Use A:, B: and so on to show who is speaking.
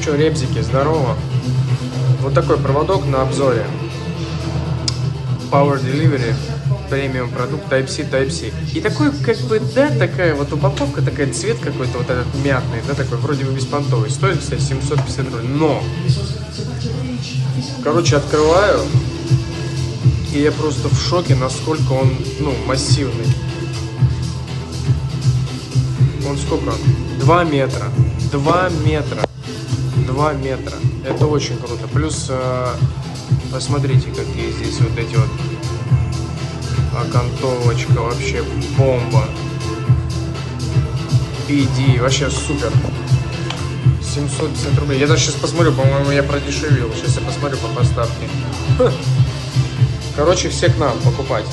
A: что, ребзики, здорово. Вот такой проводок на обзоре. Power Delivery, премиум продукт Type-C, Type-C. И такой, как бы, да, такая вот упаковка, такая цвет какой-то вот этот мятный, да, такой вроде бы беспонтовый. Стоит, кстати, 750 рублей. Но, короче, открываю, и я просто в шоке, насколько он, ну, массивный. Он сколько? 2 метра. 2 метра. 2 метра. Это очень круто. Плюс, посмотрите, какие здесь вот эти вот окантовочка. Вообще бомба. BD. Вообще супер. 750 рублей. Я даже сейчас посмотрю, по-моему, я продешевил. Сейчас я посмотрю по поставке. Короче, все к нам покупать.